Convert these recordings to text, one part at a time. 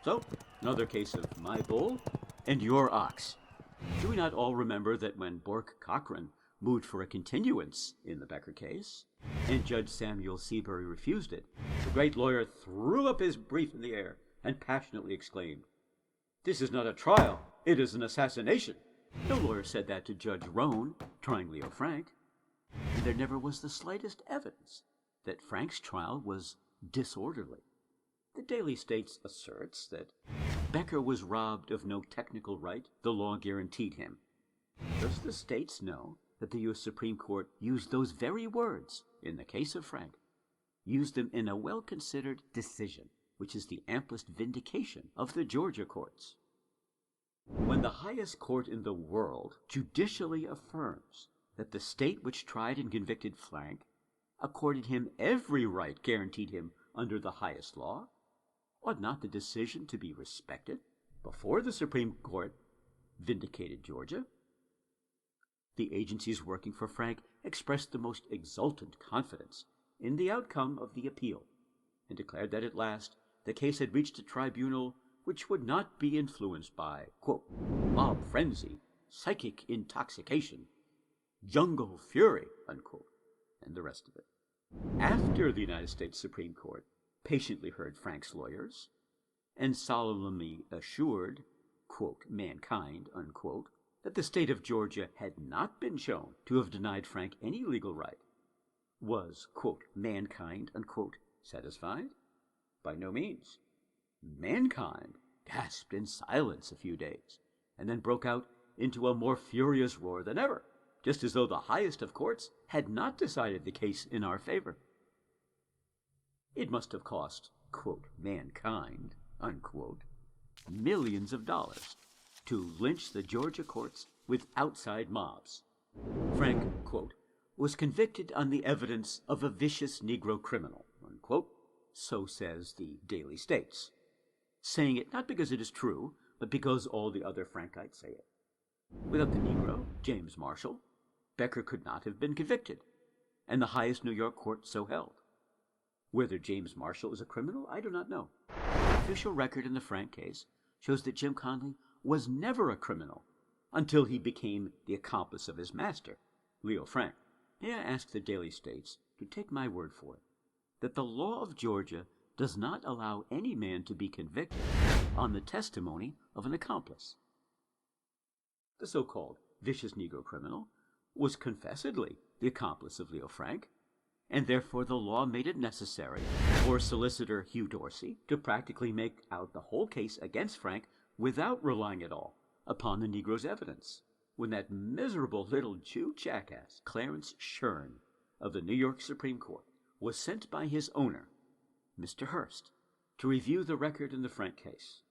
So, another case of my bull and your ox. Do we not all remember that when Bork Cochran moved for a continuance in the Becker case, and Judge Samuel Seabury refused it, the great lawyer threw up his brief in the air and passionately exclaimed, "This is not a trial, it is an assassination." No lawyer said that to Judge Roan, trying Leo Frank, and there never was the slightest evidence that Frank's trial was disorderly. The Daily States asserts that Becker was robbed of no technical right the law guaranteed him. Does the States know that the U.S. Supreme Court used those very words in the case of Frank, used them in a well-considered decision, which is the amplest vindication of the Georgia courts? When the highest court in the world judicially affirms that the state which tried and convicted Frank accorded him every right guaranteed him under the highest law, ought not the decision to be respected before the Supreme Court vindicated Georgia? The agencies working for Frank expressed the most exultant confidence in the outcome of the appeal, and declared that at last the case had reached a tribunal which would not be influenced by, quote, mob frenzy, psychic intoxication, jungle fury, unquote, and the rest of it. After the United States Supreme Court patiently heard Frank's lawyers and solemnly assured, quote, mankind, unquote, that the state of Georgia had not been shown to have denied Frank any legal right, was, quote, mankind, unquote, satisfied? By no means. Mankind gasped in silence a few days, and then broke out into a more furious roar than ever, just as though the highest of courts had not decided the case in our favor. It must have cost, quote, mankind, unquote, millions of dollars to lynch the Georgia courts with outside mobs. Frank, quote, was convicted on the evidence of a vicious Negro criminal, unquote, so says the Daily States, saying it not because it is true, but because all the other Frankites say it. Without the Negro, James Marshall, Becker could not have been convicted, and the highest New York court so held. Whether James Marshall is a criminal, I do not know. The official record in the Frank case shows that Jim Conley was never a criminal until he became the accomplice of his master, Leo Frank. May I ask the Daily States to take my word for it that the law of Georgia does not allow any man to be convicted on the testimony of an accomplice. The so-called vicious Negro criminal was confessedly the accomplice of Leo Frank, and therefore the law made it necessary for Solicitor Hugh Dorsey to practically make out the whole case against Frank without relying at all upon the Negro's evidence. When that miserable little Jew jackass, Clarence Shern, of the New York Supreme Court, was sent by his owner, Mr. Hearst, to review the record in the Frank case,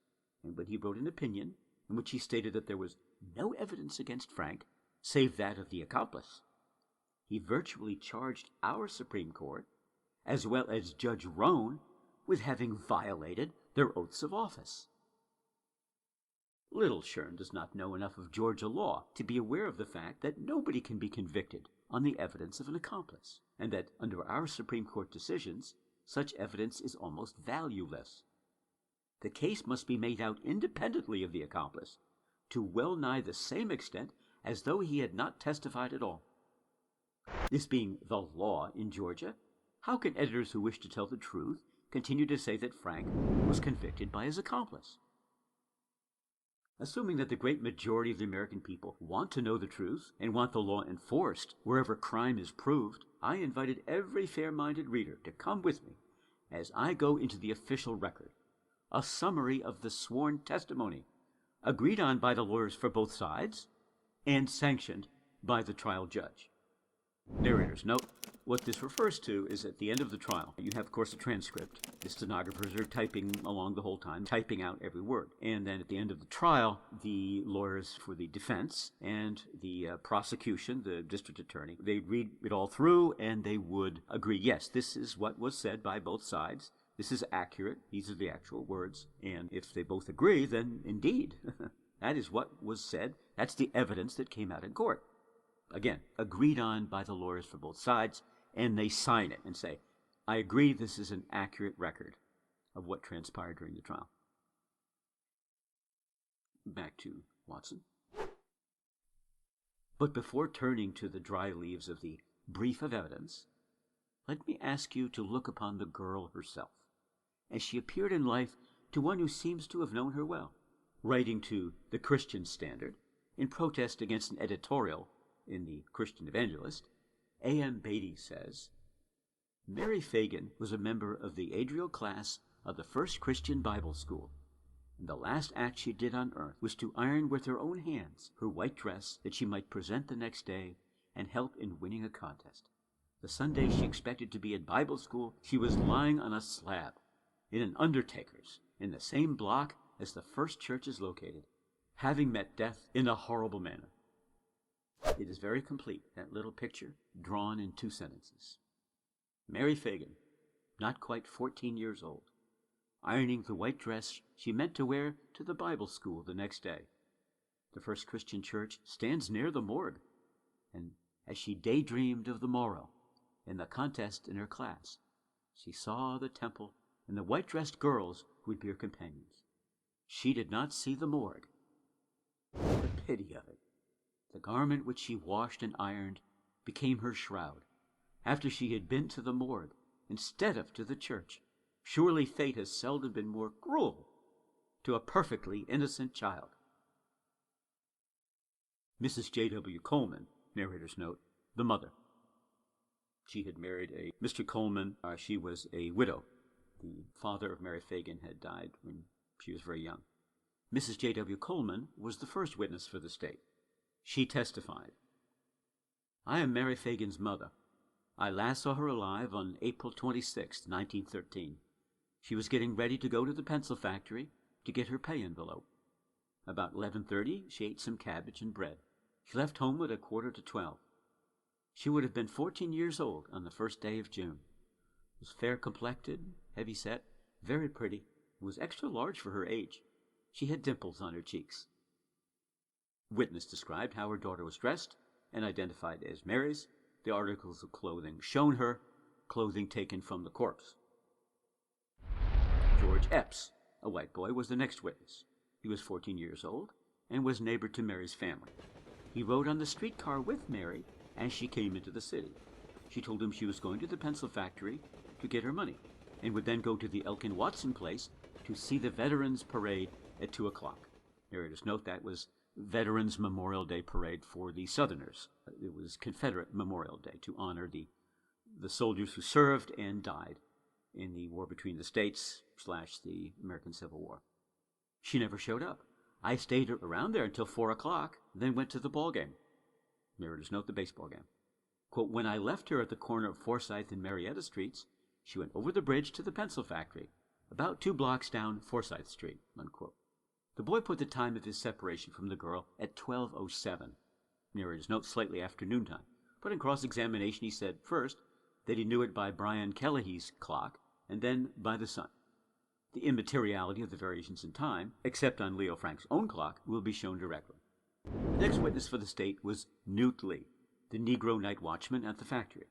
and when he wrote an opinion in which he stated that there was no evidence against Frank save that of the accomplice, he virtually charged our Supreme Court, as well as Judge Roan, with having violated their oaths of office. Little Shern does not know enough of Georgia law to be aware of the fact that nobody can be convicted on the evidence of an accomplice, and that under our Supreme Court decisions, such evidence is almost valueless. The case must be made out independently of the accomplice, to well nigh the same extent as though he had not testified at all. This being the law in Georgia, how can editors who wish to tell the truth continue to say that Frank was convicted by his accomplice? Assuming that the great majority of the American people want to know the truth and want the law enforced wherever crime is proved, I invited every fair-minded reader to come with me as I go into the official record, a summary of the sworn testimony, agreed on by the lawyers for both sides and sanctioned by the trial judge. Narrator's note: what this refers to is at the end of the trial, you have, of course, a transcript. The stenographers are typing along the whole time, typing out every word. And then at the end of the trial, the lawyers for the defense and the prosecution, the district attorney, they read it all through and they would agree, yes, this is what was said by both sides. This is accurate. These are the actual words. And if they both agree, then indeed, that is what was said. That's the evidence that came out in court. Again, agreed on by the lawyers for both sides, and they sign it and say, I agree this is an accurate record of what transpired during the trial. Back to Watson. But before turning to the dry leaves of the brief of evidence, let me ask you to look upon the girl herself, as she appeared in life to one who seems to have known her well. Writing to the Christian Standard, in protest against an editorial in the Christian Evangelist, A.M. Beatty says, Mary Phagan was a member of the Adriel class of the First Christian Bible School, and the last act she did on earth was to iron with her own hands her white dress that she might present the next day and help in winning a contest. The Sunday she expected to be at Bible school, she was lying on a slab in an undertaker's in the same block as the first church is located, having met death in a horrible manner. It is very complete, that little picture, drawn in 2 sentences. Mary Phagan, not quite 14 years old, ironing the white dress she meant to wear to the Bible school the next day. The First Christian Church stands near the morgue, and as she daydreamed of the morrow in the contest in her class, she saw the temple and the white-dressed girls who would be her companions. She did not see the morgue. The pity of it. The garment which she washed and ironed became her shroud, after she had been to the morgue instead of to the church. Surely fate has seldom been more cruel to a perfectly innocent child. Mrs. J.W. Coleman, narrator's note, the mother. She had married a Mr. Coleman. She was a widow. The father of Mary Phagan had died when she was very young. Mrs. J.W. Coleman was the first witness for the state. She testified, I am Mary Phagan's mother. I last saw her alive on April 26, 1913. She was getting ready to go to the pencil factory to get her pay envelope. About 11:30, she ate some cabbage and bread. She left home at 11:45. She would have been 14 years old on the first day of June. Was fair-complected, heavy-set, very pretty, and was extra large for her age. She had dimples on her cheeks. Witness described how her daughter was dressed and identified as Mary's. The articles of clothing shown her, clothing taken from the corpse. George Epps, a white boy, was the next witness. He was 14 years old and was neighbor to Mary's family. He rode on the streetcar with Mary as she came into the city. She told him she was going to the pencil factory to get her money and would then go to the Elkin Watson place to see the Veterans Parade at 2 o'clock. Narrator's note, that was Veterans Memorial Day Parade for the Southerners. It was Confederate Memorial Day to honor the soldiers who served and died in the war between the states / the American Civil War. She never showed up. I stayed around there until 4 o'clock, then went to the ball game. Narrator's note, the baseball game. Quote, when I left her at the corner of Forsyth and Marietta Streets, she went over the bridge to the pencil factory, about 2 blocks down Forsyth Street, unquote. The boy put the time of his separation from the girl at 12:07. Narrator's note, slightly after noontime. But in cross-examination he said, first, that he knew it by Brian Kellehy's clock, and then by the sun. The immateriality of the variations in time, except on Leo Frank's own clock, will be shown directly. The next witness for the state was Newt Lee, the Negro night watchman at the factory.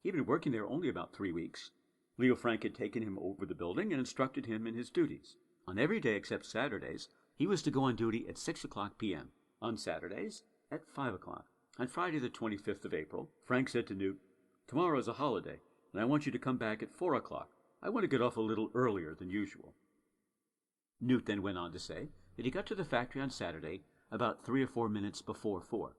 He had been working there only about 3 weeks. Leo Frank had taken him over the building and instructed him in his duties. On every day except Saturdays, he was to go on duty at 6 o'clock p.m. On Saturdays, at 5 o'clock. On Friday the 25th of April, Frank said to Newt, tomorrow is a holiday, and I want you to come back at 4 o'clock. I want to get off a little earlier than usual. Newt then went on to say that he got to the factory on Saturday about 3 or 4 minutes before 4.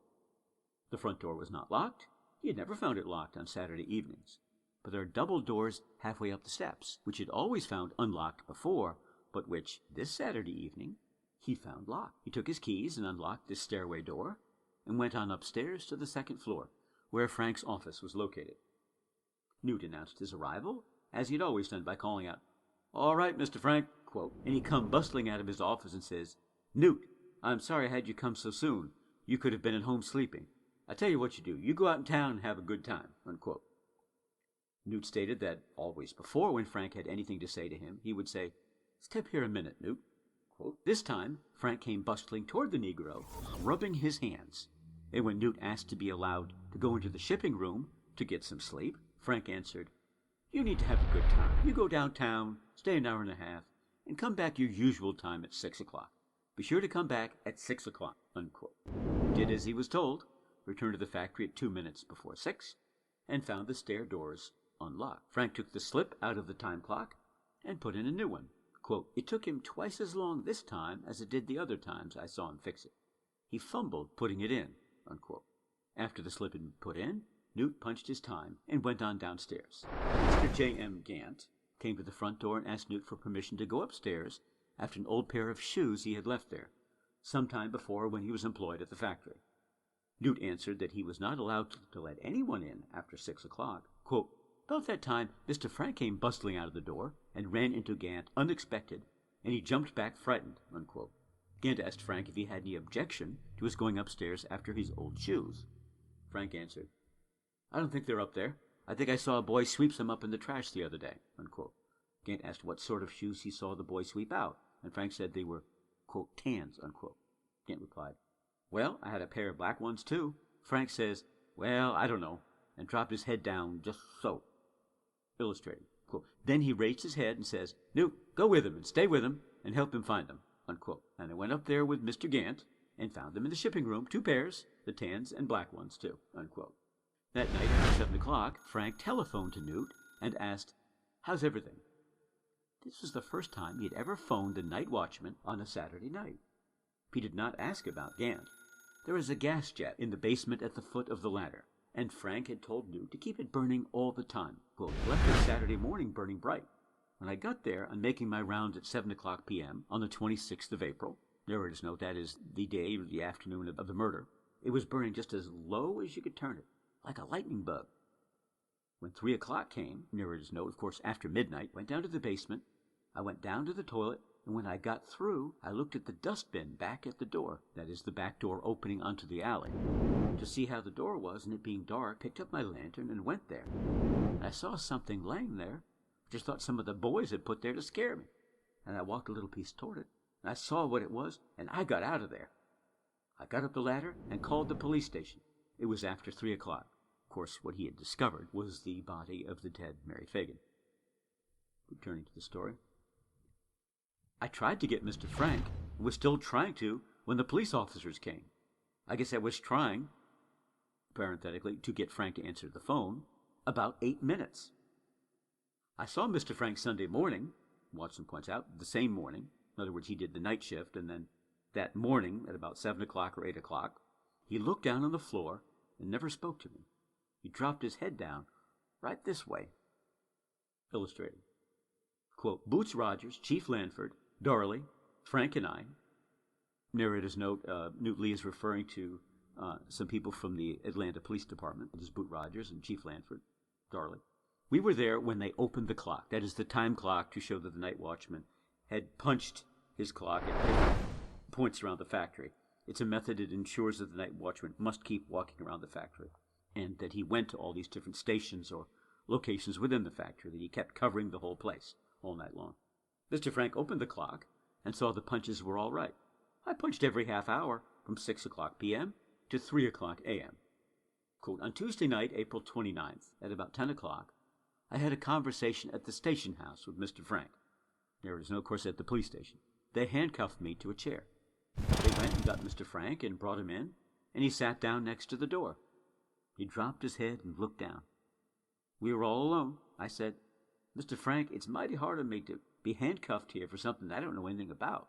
The front door was not locked. He had never found it locked on Saturday evenings. But there are double doors halfway up the steps, which he had always found unlocked before, but which, this Saturday evening, he found locked. He took his keys and unlocked this stairway door and went on upstairs to the 2nd floor, where Frank's office was located. Newt announced his arrival, as he had always done, by calling out, all right, Mr. Frank, quote, and he come bustling out of his office and says, Newt, I'm sorry I had you come so soon. You could have been at home sleeping. I tell you what you do. You go out in town and have a good time, unquote. Newt stated that always before, when Frank had anything to say to him, he would say, step here a minute, Newt. Quote, this time, Frank came bustling toward the Negro, rubbing his hands. And when Newt asked to be allowed to go into the shipping room to get some sleep, Frank answered, you need to have a good time. You go downtown, stay an hour and a half, and come back your usual time at 6 o'clock. Be sure to come back at 6 o'clock, unquote. He did as he was told, returned to the factory at 2 minutes before 6, and found the stair doors unlocked. Frank took the slip out of the time clock and put in a new one. Quote, it took him twice as long this time as it did the other times I saw him fix it. He fumbled putting it in, unquote. After the slip had been put in, Newt punched his time and went on downstairs. Mr. J.M. Gant came to the front door and asked Newt for permission to go upstairs after an old pair of shoes he had left there, some time before when he was employed at the factory. Newt answered that he was not allowed to let anyone in after 6 o'clock. Quote, about that time, Mr. Frank came bustling out of the door and ran into Gant unexpected, and he jumped back frightened, unquote. Gant asked Frank if he had any objection to his going upstairs after his old shoes. Frank answered, I don't think they're up there. I think I saw a boy sweep some up in the trash the other day, unquote. Gant asked what sort of shoes he saw the boy sweep out, and Frank said they were, quote, tans, unquote. Gant replied, well, I had a pair of black ones too. Frank says, well, I don't know, and dropped his head down just so. Illustrated. Quote, then he raised his head and says, Newt, go with him and stay with him and help him find them, unquote. And I went up there with Mr. Gant and found them in the shipping room, 2 pairs, the tans and black ones too, unquote. That night after 7 o'clock, Frank telephoned to Newt and asked, how's everything? This was the first time he had ever phoned the night watchman on a Saturday night. He did not ask about Gant. There was a gas jet in the basement at the foot of the ladder, and Frank had told Newt to keep it burning all the time. Quote, left it Saturday morning burning bright. When I got there on making my rounds at 7 o'clock p.m. on the 26th of April, narrator's note, that is the day or the afternoon of the murder, it was burning just as low as you could turn it, like a lightning bug. When 3 o'clock came, narrator's note, of course after midnight, went down to the basement. I went down to the toilet, and when I got through, I looked at the dustbin back at the door, that is the back door opening onto the alley, to see how the door was, and it being dark, picked up my lantern and went there. I saw something laying there, just thought some of the boys had put there to scare me, and I walked a little piece toward it, and I saw what it was, and I got out of there. I got up the ladder and called the police station. It was after 3 o'clock. Of course, what he had discovered was the body of the dead Mary Phagan. Returning to the story. I tried to get Mr. Frank, and was still trying to when the police officers came. I guess I was trying, parenthetically, to get Frank to answer the phone, about 8 minutes. I saw Mr. Frank Sunday morning, Watson points out, the same morning. In other words, he did the night shift, and then that morning at about 7 o'clock or 8 o'clock, he looked down on the floor and never spoke to me. He dropped his head down right this way. Illustrated. Quote, Boots Rogers, Chief Lanford, Darley, Frank and I. Narrator's note, Newt Lee is referring to some people from the Atlanta Police Department. It is Boot Rogers and Chief Lanford, Darley. We were there when they opened the clock. That is the time clock to show that the night watchman had punched his clock at different points around the factory. It's a method that ensures that the night watchman must keep walking around the factory, and that he went to all these different stations or locations within the factory, that he kept covering the whole place all night long. Mr. Frank opened the clock and saw the punches were all right. I punched every half hour from 6 o'clock p.m. to 3 o'clock a.m. Quote, on Tuesday night, April 29th, at about 10 o'clock, I had a conversation at the station house with Mr. Frank. There was no course at the police station. They handcuffed me to a chair. They went and got Mr. Frank and brought him in, and he sat down next to the door. He dropped his head and looked down. We were all alone. I said, Mr. Frank, it's mighty hard on me to be handcuffed here for something I don't know anything about.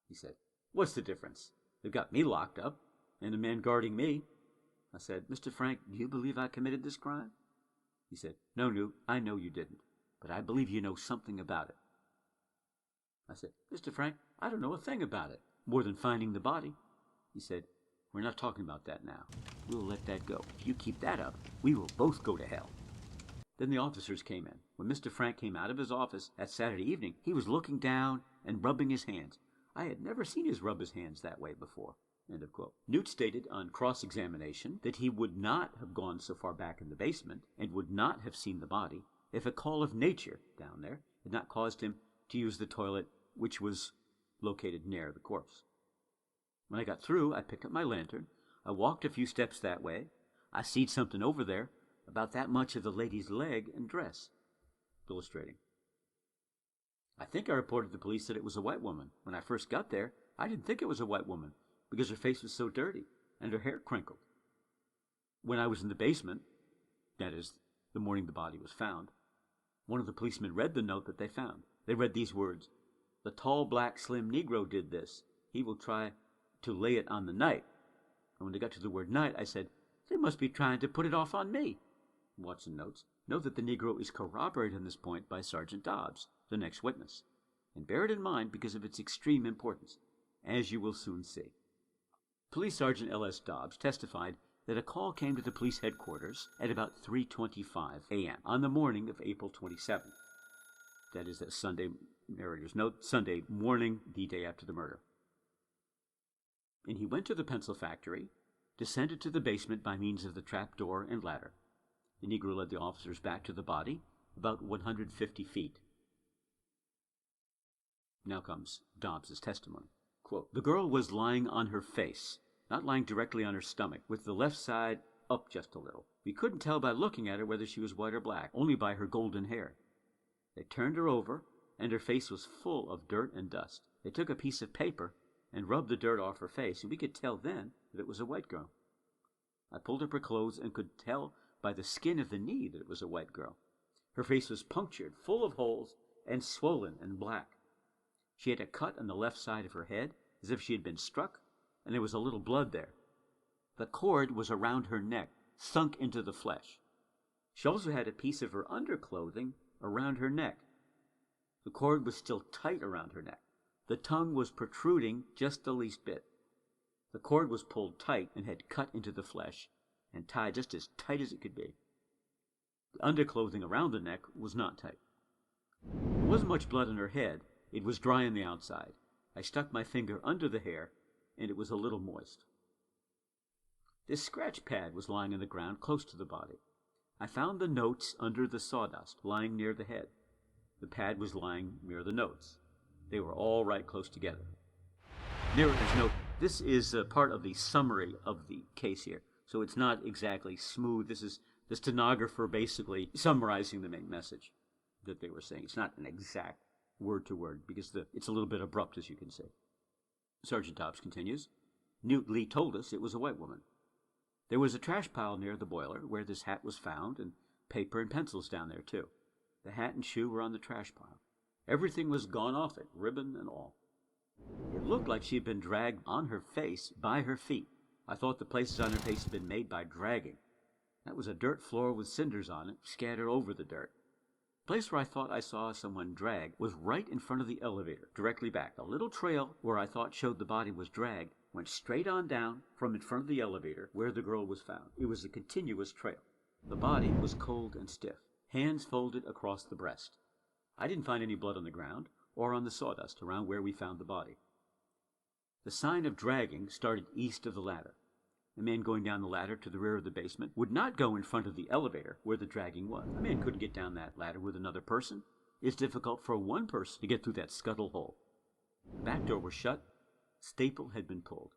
He said, what's the difference? They've got me locked up, and a man guarding me. I said, Mr. Frank, do you believe I committed this crime? He said, no, Newt, I know you didn't, but I believe you know something about it. I said, Mr. Frank, I don't know a thing about it, more than finding the body. He said, we're not talking about that now. We'll let that go. If you keep that up, we will both go to hell. Then the officers came in. When Mr. Frank came out of his office that Saturday evening, he was looking down and rubbing his hands. I had never seen his rub his hands that way before. End of quote. Newt stated on cross-examination that he would not have gone so far back in the basement and would not have seen the body if a call of nature down there had not caused him to use the toilet, which was located near the corpse. When I got through, I picked up my lantern. I walked a few steps that way. I seed something over there, about that much of the lady's leg and dress. Illustrating. I think I reported to the police that it was a white woman. When I first got there, I didn't think it was a white woman because her face was so dirty and her hair crinkled. When I was in the basement, that is, the morning the body was found, one of the policemen read the note that they found. They read these words: "The tall, black, slim Negro did this. He will try to lay it on the night." And when they got to the word night, I said, "They must be trying to put it off on me." Watson notes, note that the Negro is corroborated on this point by Sargent Dobbs, the next witness. And bear it in mind because of its extreme importance, as you will soon see. Police Sergeant L.S. Dobbs testified that a call came to the police headquarters at about 3:25 a.m. on the morning of April 27th. That is, that Sunday, narrator's note, Sunday morning, the day after the murder. And he went to the pencil factory, descended to the basement by means of the trap door and ladder. The Negro led the officers back to the body, about 150 feet. Now comes Dobbs' testimony. Quote, "The girl was lying on her face, not lying directly on her stomach, with the left side up just a little. We couldn't tell by looking at her whether she was white or black, only by her golden hair. They turned her over, and her face was full of dirt and dust. They took a piece of paper and rubbed the dirt off her face, and we could tell then that it was a white girl. I pulled up her clothes and could tell by the skin of the knee that it was a white girl. Her face was punctured, full of holes, and swollen and black. She had a cut on the left side of her head, as if she had been struck, and there was a little blood there. The cord was around her neck, sunk into the flesh. She also had a piece of her underclothing around her neck. The cord was still tight around her neck. The tongue was protruding just the least bit. The cord was pulled tight and had cut into the flesh, and tied just as tight as it could be. The underclothing around the neck was not tight. There wasn't much blood on her head. It was dry on the outside. I stuck my finger under the hair, and it was a little moist. This scratch pad was lying on the ground close to the body. I found the notes under the sawdust, lying near the head. The pad was lying near the notes. They were all right close together." Narrator's note, this is part of the summary of the case here, so it's not exactly smooth. This is the stenographer basically summarizing the main message that they were saying. It's not an exact word to word, because it's a little bit abrupt, as you can see. Sergeant Dobbs continues, "Newt Lee told us it was a white woman. There was a trash pile near the boiler where this hat was found, and paper and pencils down there, too. The hat and shoe were on the trash pile. Everything was gone off it, ribbon and all. It looked like she had been dragged on her face by her feet. I thought the places on her face had been made by dragging. That was a dirt floor with cinders on it, scattered over the dirt. The place where I thought I saw someone drag was right in front of the elevator, directly back. The little trail where I thought showed the body was dragged went straight on down from in front of the elevator where the girl was found. It was a continuous trail. The body was cold and stiff, hands folded across the breast. I didn't find any blood on the ground or on the sawdust around where we found the body. The sign of dragging started east of the ladder. A man going down the ladder to the rear of the basement would not go in front of the elevator where the dragging was. A man couldn't get down that ladder with another person. It's difficult for one person to get through that scuttle hole. The back door was shut. Staple had been pulled.